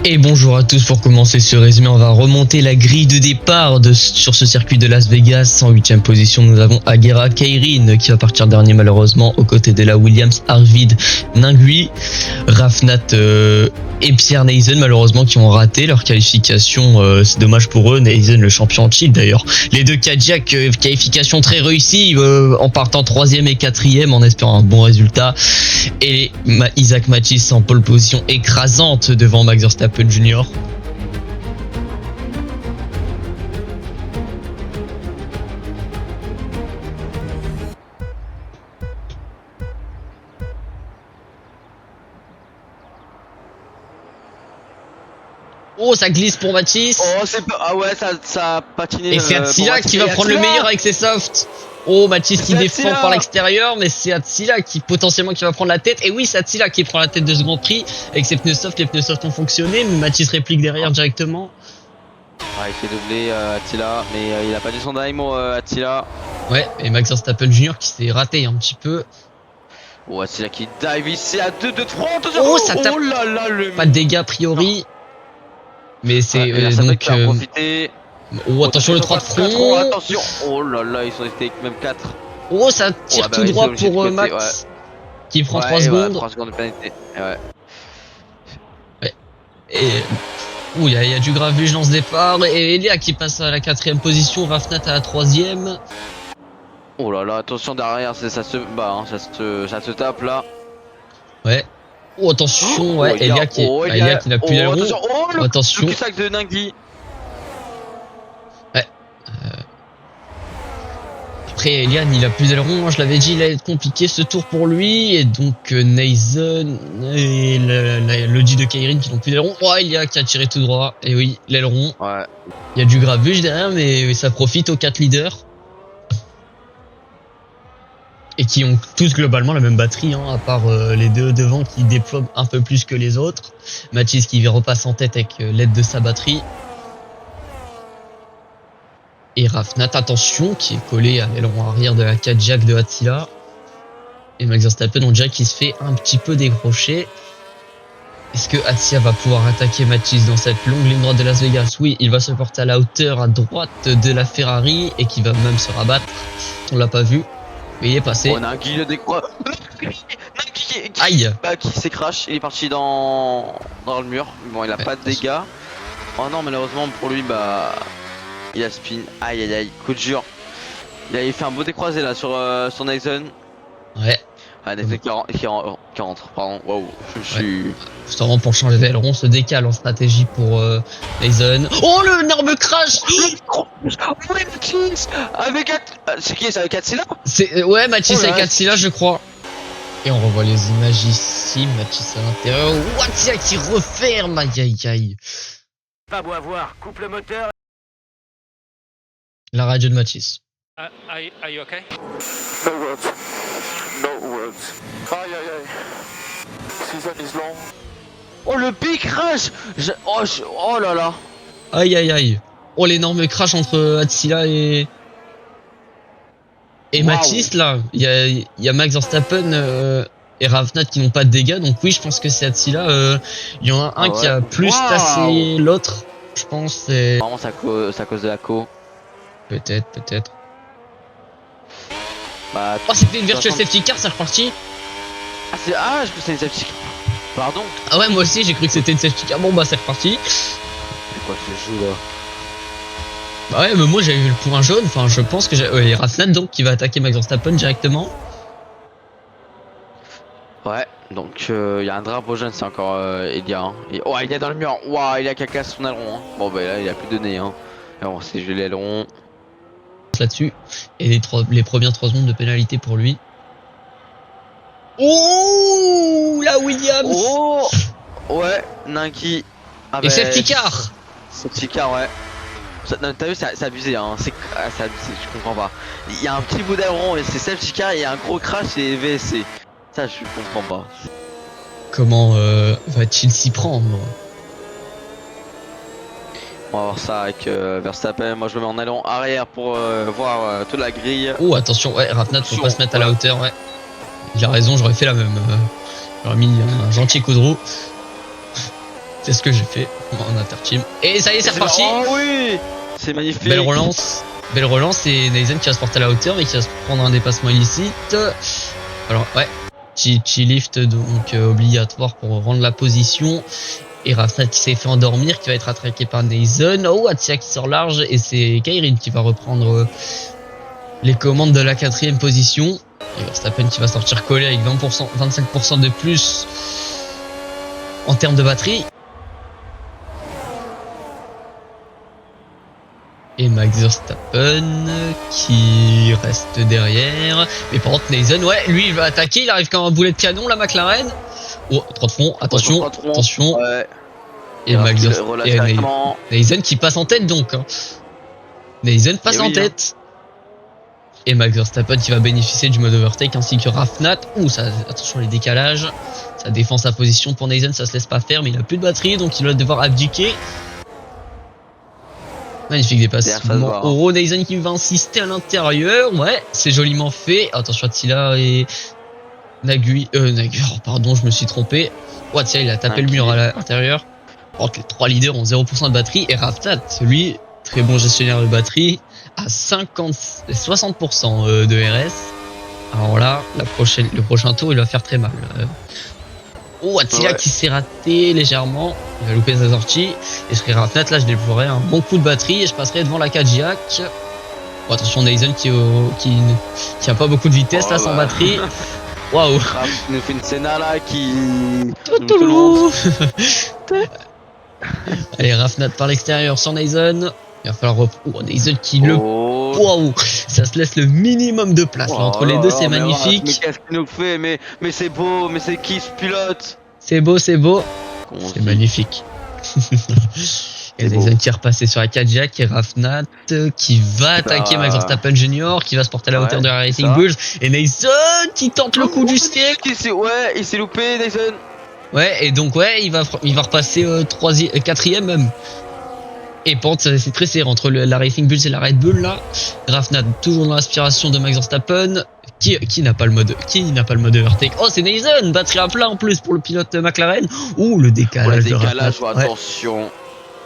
Et bonjour à tous. Pour commencer ce résumé, on va remonter la grille de départ sur ce circuit de Las Vegas. En 8ème position, nous avons Agera Keirin qui va partir dernier malheureusement, aux côtés de la Williams, Arvid Ningui, Rafnat et Pierre Neisen malheureusement qui ont raté leur qualification. C'est dommage pour eux. Neisen le champion en Chile d'ailleurs. Les deux Cadillac, qualification très réussie en partant 3ème et 4ème en espérant un bon résultat. Et Isaac Matisse en pole position écrasante devant Max Verstappen Jr. Oh, ça glisse pour Matisse. Oh, c'est pas... Ah ouais, ça a patiné. Et c'est Attila qui va prendre le meilleur avec ses softs. Oh, Matisse qui défend par l'extérieur, mais c'est Attila qui potentiellement qui va prendre la tête. Et oui, c'est Attila qui prend la tête de ce Grand Prix avec ses pneus soft. Les pneus soft ont fonctionné, mais Matisse réplique derrière directement. Ah, il fait doubler Attila, mais il a pas du son d'aimo Attila. Ouais, et Max Verstappen Jr. qui s'est raté un petit peu. Oh, Attila qui dive ici à 2 de 30. Oh, ça tape. Oh là là, le... Pas de dégâts a priori. Non. Mais c'est donc profiter. Oh, attention le 3 de front. Oh, attention. Oh là là, ils sont restés avec même 4. Oh, ça tire tout droit pour Max ouais. qui prend 3 secondes. 3 secondes de pénalité. Ouais. Et il y a du gravuge dans ce départ. Et Elia qui passe à la 4ème position, Rafnat à la 3ème. Oh là là, attention derrière, ça se bat, hein, ça se tape là. Ouais. Oh, attention, ouais, Elia qui n'a plus d'aileron. Attention. Le sac de Ningui. Ouais. Après, Elian, il a plus d'aileron. Je l'avais dit, il allait être compliqué ce tour pour lui. Et donc, Neisen et le dit de Keirin qui n'ont plus d'aileron. Oh, Elia qui a tiré tout droit. Et oui, l'aileron. Ouais. Il y a du gravuge derrière, mais ça profite aux 4 leaders. Et qui ont tous globalement la même batterie, hein, à part les deux devant qui déploient un peu plus que les autres. Matisse qui repasse en tête avec l'aide de sa batterie. Et Rafnat, attention, qui est collé à l'aileron arrière de la Cadillac de Attila. Et Max Verstappen, on dirait qu'il se fait un petit peu décrocher. Est-ce que Attila va pouvoir attaquer Matisse dans cette longue ligne droite de Las Vegas? Oui, il va se porter à la hauteur à droite de la Ferrari et qui va même se rabattre. On l'a pas vu. Mais il est passé. On a un Guy le décroche. Aïe. Qui s'écrache, il est parti dans le mur. Bon, il a pas de dégâts. Oh non, malheureusement pour lui, il a spin. Aïe aïe aïe, coup de dur. Il fait un beau décroisé là sur son Neisen. Ouais. Ah, Neisen qui rentre, pardon. Waouh, je suis. Justement pour changer d'aileron, se décale en stratégie pour Neisen. Oh, le énorme crash. Avec c'est qui? C'est avec Attila? Ouais, Matisse avec Attila, je crois. Et on revoit les images ici. Matisse à l'intérieur. Attila qui referme. Aïe aïe aïe. Pas beau à voir, coupe le moteur. La radio de Matisse. Are you okay? No words. No words. Aïe aïe aïe. Season is long. Oh, le big crash. Oh là là. Aïe aïe aïe. Oh, l'énorme crash entre Attila et Matisse là. Il y a Max Verstappen et Rafnat qui n'ont pas de dégâts. Donc oui, je pense que c'est Attila. Il y en a un qui a plus tassé l'autre. Je pense c'est... Vraiment ça cause de la co. Peut-être. Oh, c'était une virtual safety car, c'est reparti. Je crois que c'est une safety car. Pardon. Ah ouais, moi aussi j'ai cru que c'était une safety car. Bon c'est reparti. C'est quoi ce jeu là? Bah ouais, mais moi j'avais vu le point jaune. Enfin, je pense que j'ai Rafnat donc qui va attaquer Max Verstappen directement. Ouais, donc il y a un drapeau jaune, c'est encore Elia. Hein. Oh, il est dans le mur. Waouh, il a caca son aileron. Hein. Bon, là il a plus donné. Hein. Alors, c'est gelé l'aileron. Là-dessus. Et les premières 3 secondes de pénalité pour lui. Oh, la Williams. Oh, ouais, Ningui. Et safety car. Safety car, ouais. T'as vu, c'est abusé, hein. C'est abusé, je comprends pas. Il y a un petit bout d'aileron et c'est safety car, et il y a un gros crash et VSC. Ça, je comprends pas. Comment va-t-il s'y prendre? On va voir ça avec Verstappen. Moi, je me mets en allant arrière pour voir toute la grille. Oh, attention, ouais, Rafnat, faut pas se mettre à la hauteur, ouais. Il a raison, j'aurais fait la même. J'aurais mis un gentil coup de roue. C'est ce que j'ai fait en interteam. Et ça y est, c'est reparti. Oh oui, c'est magnifique. Belle relance et Neisen qui va se porter à la hauteur mais qui va se prendre un dépassement illicite. Alors ouais, Chi-lift donc obligatoire pour rendre la position. Et Rafnat qui s'est fait endormir, qui va être attraqué par Neisen. Oh, Atsia qui sort large et c'est Kairin qui va reprendre les commandes de la 4ème position. Et Verstappen qui va sortir collé avec 20%, 25% de plus en termes de batterie. Et Max Verstappen qui reste derrière. Mais par contre, Neisen, ouais, lui il va attaquer, il arrive comme un boulet de canon, la McLaren. Oh, 3 de front, attention, attention. Ouais. Et Max Verstappen, Neisen qui passe en tête donc. Hein. Neisen passe en tête. Et Max Verstappen qui va bénéficier du mode overtake ainsi que Rafnat. Ouh, ça, attention les décalages. Ça défend sa position pour Neisen, ça se laisse pas faire, mais il a plus de batterie donc il va devoir abdiquer. Magnifique dépassement. Oro, Neisen qui va insister à l'intérieur. Ouais, c'est joliment fait. Attention Attila et Nagui. Pardon, je me suis trompé. Ouais, tiens, il a tapé le mur à l'intérieur. Les 3 leaders ont 0% de batterie. Et Rafnat, lui, très bon gestionnaire de batterie, à 60% de RS. Alors là, le prochain tour, il va faire très mal. Oh, Attila qui s'est raté légèrement. Il va louper sa sortie. Et je serai Rafnat, là je déploierai un bon coup de batterie et je passerai devant la Cadillac. Oh, attention Neisen qui a pas beaucoup de vitesse là sans batterie. Waouh. Il nous fait une Senna là qui... Allez, Rafnat par l'extérieur sur Neisen. Il va falloir Neisen qui le... Waouh. Ça se laisse le minimum de place là, entre les deux, c'est magnifique. Mais qu'est-ce qu'il nous fait? Mais c'est beau, mais c'est qui ce pilote? C'est beau. C'est magnifique. Et Neisen qui est repassé sur la Cadillac et Rafnat qui va attaquer Max Verstappen Junior, qui va se porter à la hauteur de la Racing Bulls. Et Neisen qui tente le coup du siècle. Il s'est loupé, Neisen. Ouais, et donc ouais, il va repasser 4ème même. Et Pente, c'est très serré entre la Racing Bulls et la Red Bull là. Rafnat toujours dans l'aspiration de Max Verstappen. Qui n'a pas le mode overtake. Oh, c'est Neisen, batterie à plat en plus pour le pilote McLaren. Ouh, le décalage de Rafnat. Attention. Ouais.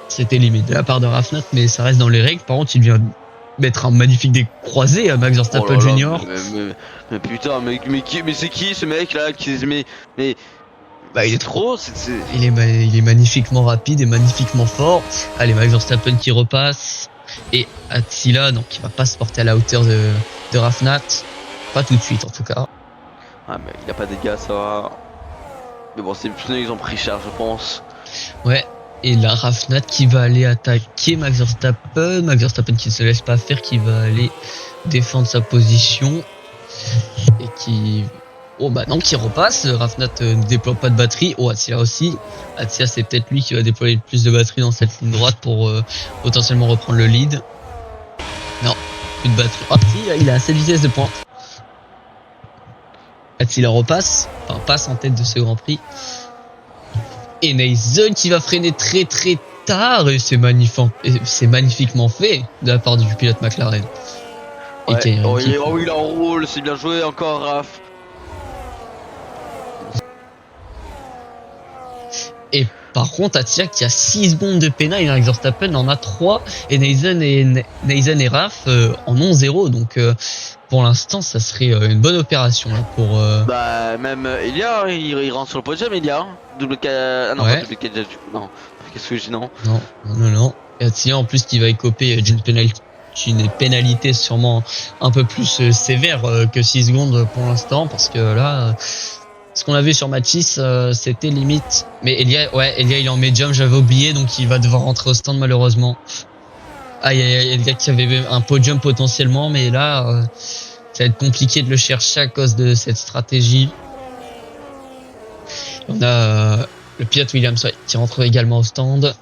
C'était limite de la part de Rafnat, mais ça reste dans les règles. Par contre, il vient mettre un magnifique décroisé à Max Verstappen Junior. Mais putain, mais c'est qui ce mec là bah, il est trop. Il est magnifiquement rapide et magnifiquement fort. Allez, Max Verstappen qui repasse. Et Attila, donc qui va pas se porter à la hauteur de Rafnat. Pas tout de suite en tout cas. Ah, mais il a pas de dégâts, ça va. Mais bon, c'est plus ils ont pris cher, je pense. Ouais. Et là, Rafnat qui va aller attaquer Max Verstappen. Max Verstappen qui ne se laisse pas faire, qui va aller défendre sa position. Et qui... Oh bah non, qui repasse. Rafnat ne déploie pas de batterie. Oh, Attila aussi. Attila, c'est peut-être lui qui va déployer le plus de batterie dans cette ligne droite pour potentiellement reprendre le lead. Non, plus de batterie. Ah si, il a assez de vitesse de pointe. Attila repasse. Enfin, passe en tête de ce Grand Prix. Et Neisen qui va freiner très très tard. Et c'est magnifiquement fait de la part du pilote McLaren. Ouais. Il enroule. C'est bien joué encore, Raph. Et par contre, Attila qui a 6 secondes de pénal, Max Verstappen en a 3 et Neisen et Raph en ont 0. Donc pour l'instant, ça serait une bonne opération là, pour. Bah même Elia, il rentre sur le podium, Elia. Double K. Ah non, ouais. Pas double K. Non. Qu'est-ce que je dis non? Non. Et Attila en plus qui va écoper d'une pénalité sûrement un peu plus sévère que 6 secondes pour l'instant parce que là. Ce qu'on a vu sur Mathis, c'était limite. Mais Elia il est en médium, j'avais oublié, donc il va devoir rentrer au stand malheureusement. Aïe, Elia qui avait un podium potentiellement, mais là, ça va être compliqué de le chercher à cause de cette stratégie. On a le pilote Williams qui rentre également au stand.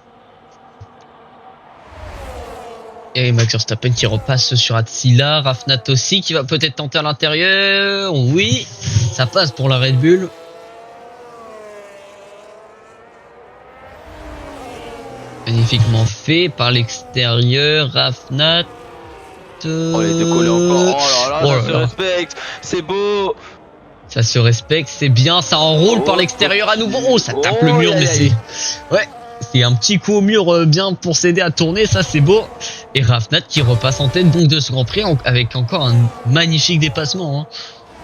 Et Max Verstappen qui repasse sur Attila. Rafnat aussi qui va peut-être tenter à l'intérieur. Oui, ça passe pour la Red Bull. Magnifiquement fait par l'extérieur. Rafnat. Oh, les deux collés encore. Oh là là, ça se respecte. C'est beau. Ça se respecte, c'est bien. Ça enroule par l'extérieur à nouveau. Oh, ça tape le mur, mais c'est... Ouais. C'est un petit coup au mur bien pour s'aider à tourner, ça c'est beau. Et Rafnat qui repasse en tête donc de ce Grand Prix avec encore un magnifique dépassement. Hein.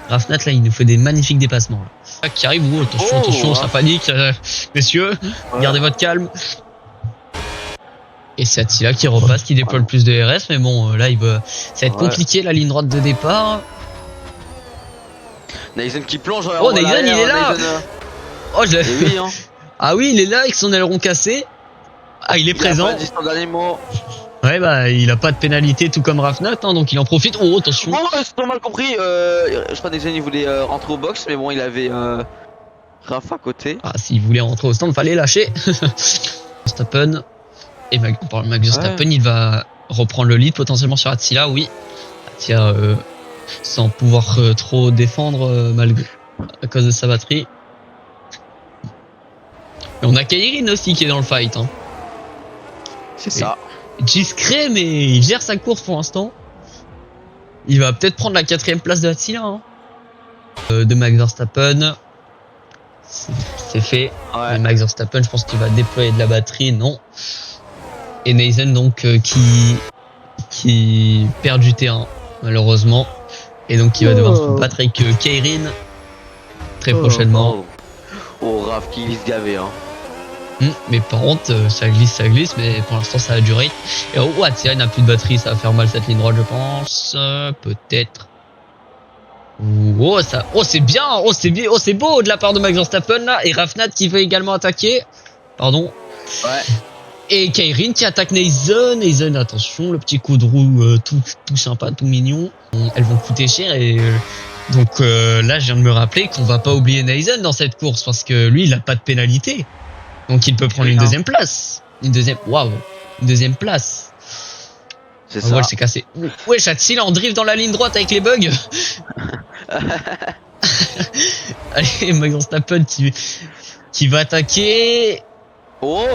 Rafnat là il nous fait des magnifiques dépassements. Là. Qui arrive, oh, attention, attention, ça panique. Messieurs, gardez votre calme. Et c'est Attila qui repasse, qui déploie le plus de RS, mais bon là ça va être compliqué la ligne droite de départ. Neisen qui plonge. Oh Neisen il est là. Oh je l'ai oui, hein. Ah oui, il est là avec son aileron cassé. Ah, il est présent. Il a pas dit son dernier mot. Ouais, bah, il a pas de pénalité, tout comme Rafnat, hein, donc il en profite. Oh, attention. Oh, c'est mal compris. Je crois que Neisen il voulait rentrer au box, mais bon, il avait Raph à côté. Ah, s'il voulait rentrer au stand, fallait lâcher. Verstappen. Et Max Verstappen, il va reprendre le lead potentiellement sur Attila, oui. Attila, sans pouvoir trop défendre, malgré à cause de sa batterie. Et on a Kairin aussi qui est dans le fight. Hein. C'est ça. Discret, mais il gère sa course pour l'instant. Il va peut-être prendre la 4ème place de Attila. Hein. De Max Verstappen. C'est fait. Ouais. Mais Max Verstappen, je pense qu'il va déployer de la batterie. Non. Et Neisen, donc, qui perd du terrain, malheureusement. Et donc, il va devoir se battre avec Kairin très prochainement. Oh, Raph qui glisse gavé, hein. Mais par contre, ça glisse, mais pour l'instant ça a duré. Et oh, Attila n'a plus de batterie, ça va faire mal cette ligne droite, je pense. Peut-être. Oh, c'est bien, c'est beau de la part de Max Verstappen là. Et Rafnat qui veut également attaquer. Pardon. Ouais. Et Kairin qui attaque Neisen. Neisen, attention, le petit coup de roue tout sympa, tout mignon. Elles vont coûter cher et. Donc là, je viens de me rappeler qu'on va pas oublier Neisen dans cette course parce que lui, il a pas de pénalité. Donc il peut prendre une deuxième place. Une deuxième place. C'est ça. Ouais, c'est cassé. Ouais, Attila en drift dans la ligne droite avec les bugs. Allez, Max Verstappen qui va attaquer. Oh,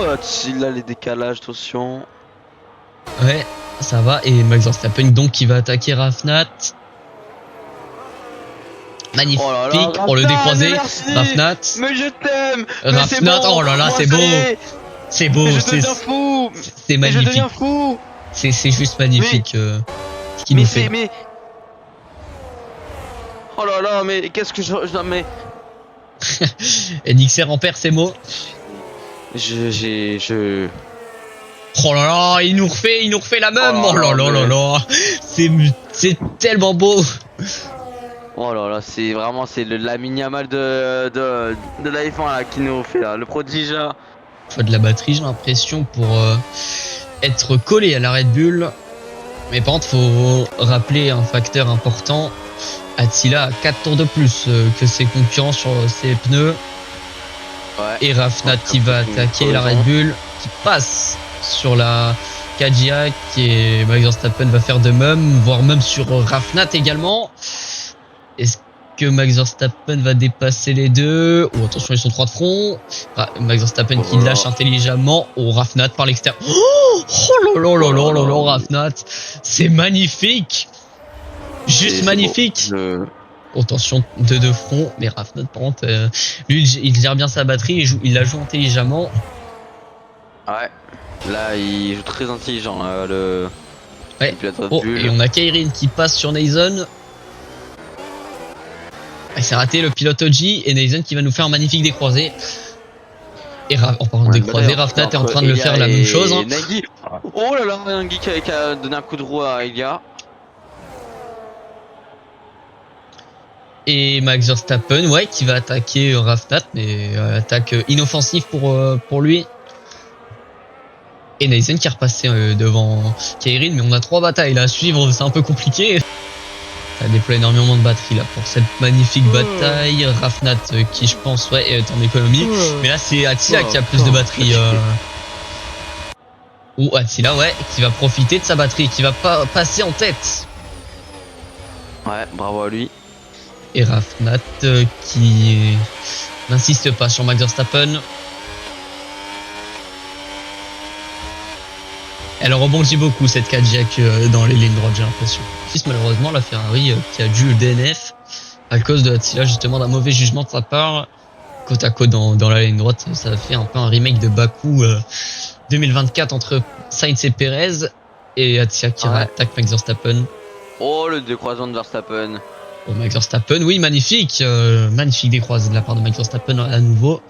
il a les décalages, attention. Ouais, ça va. Et Max Verstappen donc qui va attaquer Rafnat. Magnifique, oh le décroisé, Rafnat. Mais je t'aime. Rafnat, bon, oh là là, c'est beau. C'est beau, c'est magnifique. Je deviens fou. C'est juste magnifique ce qu'il nous fait. Mais... Oh là là, mais qu'est-ce que je... Mais... NXR en perd ses mots. Oh là là, il nous refait la même. Oh là là là là. C'est tellement beau. Oh là là, c'est vraiment la mini-amal de la F1 là qui nous fait là, le prodige là. Faut de la batterie, j'ai l'impression, pour être collé à la Red Bull. Mais par contre, faut rappeler un facteur important. Attila a 4 tours de plus que ses concurrents sur ses pneus. Ouais. Et Rafnat qui va attaquer la Red Bull, qui passe sur la Cadillac et Max Verstappen va faire de même, voire même sur Rafnat également. Est-ce que Max Verstappen va dépasser les deux? Oh, attention, ils sont 3 de front. Max Verstappen qui lâche intelligemment. Oh, Rafnat par l'extérieur. Oh là là là là là là, Rafnat. C'est magnifique. Juste magnifique. Oh, attention, de front. Mais Rafnat, par contre, lui, il gère bien sa batterie. Il la joue intelligemment. Ouais. Là, il joue très intelligent. Ouais. Oh, et on a Kairin qui passe sur Neisen. Il s'est raté le pilote OG et Neisen qui va nous faire un magnifique décroisé. Et en parlant de décroisé, Rafnat est en train de le faire la même chose. Hein. Nagui. Oh là là, Nagui qui a donné un coup de roue à Elia. Et Max Verstappen, ouais, qui va attaquer Rafnat, mais attaque inoffensive pour lui. Et Neisen qui est repassé devant Kairin, mais on a 3 batailles là à suivre, c'est un peu compliqué. Ça déploie énormément de batterie là pour cette magnifique bataille. Rafnat qui je pense est en économie. Mais là c'est Attila qui a plus de batterie. Ou Attila qui va profiter de sa batterie, qui va passer en tête. Ouais, bravo à lui. Et Rafnat qui n'insiste pas sur Max Verstappen. Elle rebondit beaucoup cette Cadillac dans les lignes droites, j'ai l'impression. Malheureusement, la Ferrari qui a dû le DNF à cause de Attila, justement d'un mauvais jugement de sa part. côte à côte dans la ligne droite. Ça fait un peu un remake de Baku 2024 entre Sainz et Perez. Et Attia qui attaque Max Verstappen. Oh, le décroisement de Verstappen. Oh, Max Verstappen, oui, magnifique. Magnifique décroisé de la part de Max Verstappen à nouveau.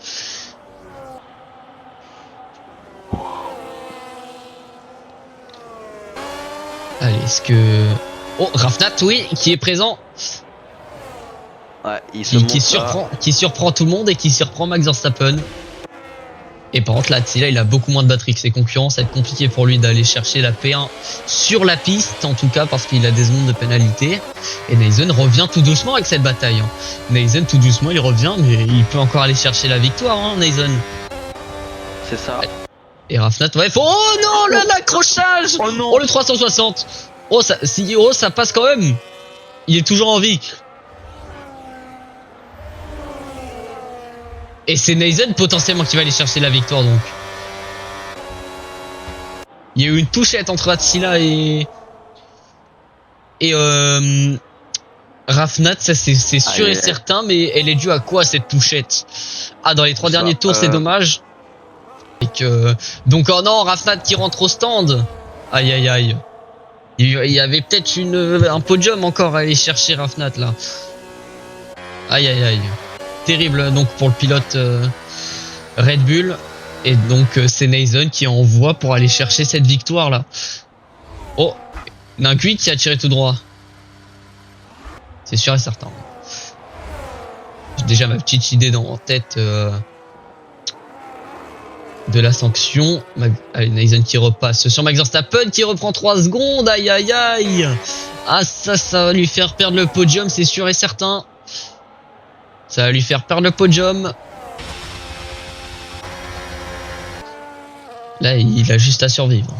Allez, est-ce que... Oh, Rafnat, oui, qui est présent. Ouais, qui surprend tout le monde et qui surprend Max Verstappen. Et par contre là, Attila, il a beaucoup moins de batterie que ses concurrents. Ça va être compliqué pour lui d'aller chercher la P1 sur la piste, en tout cas parce qu'il a des secondes de pénalité. Et Neisen revient tout doucement avec cette bataille. Neisen tout doucement, il revient, mais il peut encore aller chercher la victoire, Neisen. C'est ça. Et Rafnat, ouais, oh non, l'accrochage. Oh non. Oh, le 360. Oh, ça passe quand même. Il est toujours en vie. Et c'est Neisen potentiellement qui va aller chercher la victoire donc. Il y a eu une touchette entre Attila et Rafnat, ça c'est sûr et certain, mais elle est due à quoi cette touchette? Ah, dans les 3 derniers tours, c'est dommage. Et que donc oh non, Rafnat qui rentre au stand. Aïe aïe aïe. Il y avait peut-être un podium encore à aller chercher Rafnat là. Aïe aïe aïe. Terrible donc pour le pilote Red Bull. Et donc c'est Neisen qui envoie pour aller chercher cette victoire là. Oh, Ningui qui a tiré tout droit. C'est sûr et certain. J'ai déjà ma petite idée en tête de la sanction. Allez, Neisen qui repasse sur Max Verstappen qui reprend 3 secondes. Aïe aïe aïe. Ah, ça va lui faire perdre le podium, c'est sûr et certain. Ça va lui faire perdre le podium. Là, il a juste à survivre.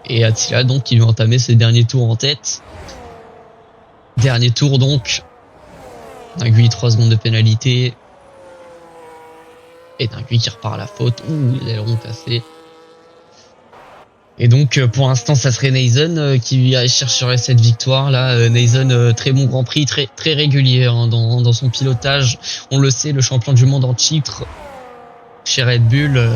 Et Attila, donc, il va entamer ses derniers tours en tête. Dernier tour, donc. Ningui, 3 secondes de pénalité. Et Ningui qui repart à la faute. Ouh, l'aileron cassé. Et donc, pour l'instant, ça serait Neisen qui chercherait cette victoire là. Neisen, très bon Grand Prix, très régulier dans son pilotage. On le sait, le champion du monde en titre chez Red Bull.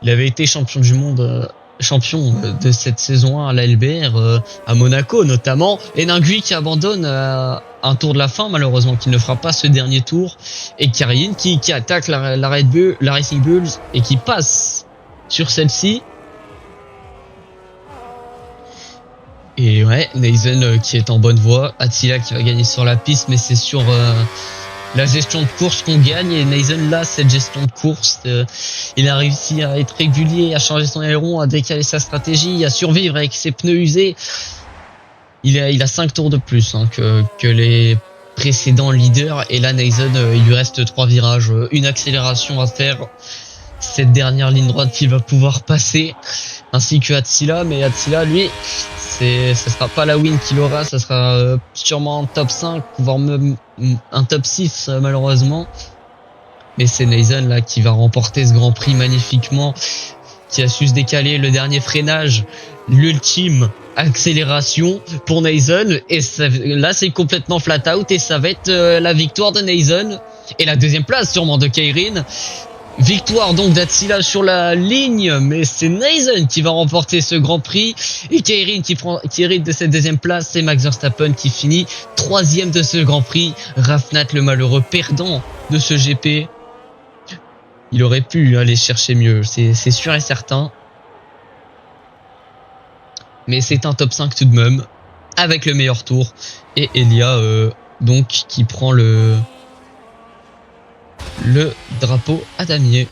Il avait été champion du monde, champion de cette saison 1 à la LBR, à Monaco notamment. Et Ningui qui abandonne un tour de la fin, malheureusement, qui ne fera pas ce dernier tour. Et Karin qui attaque la Red Bull, la Racing Bulls, et qui passe sur celle-ci. Et ouais, Neisen qui est en bonne voie. Attila qui va gagner sur la piste, mais c'est sur la gestion de course qu'on gagne. Et Neisen là, cette gestion de course, il a réussi à être régulier, à changer son aileron, à décaler sa stratégie, à survivre avec ses pneus usés. Il a 5 tours de plus que les précédents leaders. Et là, Neisen, il lui reste 3 virages, une accélération à faire. Cette dernière ligne droite qu'il va pouvoir passer, ainsi que Attila. Mais Attila, lui, ce sera pas la win qu'il aura, ça sera sûrement un top 5, voire même un top 6 malheureusement. Mais c'est Neisen là qui va remporter ce Grand Prix magnifiquement, qui a su se décaler le dernier freinage, l'ultime accélération pour Neisen. Et là c'est complètement flat out et ça va être la victoire de Neisen. Et la deuxième place sûrement de Karin. Victoire donc d'Attila sur la ligne, mais c'est Neisen qui va remporter ce Grand Prix. Et Karin qui hérite de cette deuxième place, c'est Max Verstappen qui finit 3e de ce Grand Prix. Rafnat, le malheureux perdant de ce GP, il aurait pu aller chercher mieux, c'est sûr et certain. Mais c'est un top 5 tout de même, avec le meilleur tour. Et Elia donc qui prend le drapeau à damier.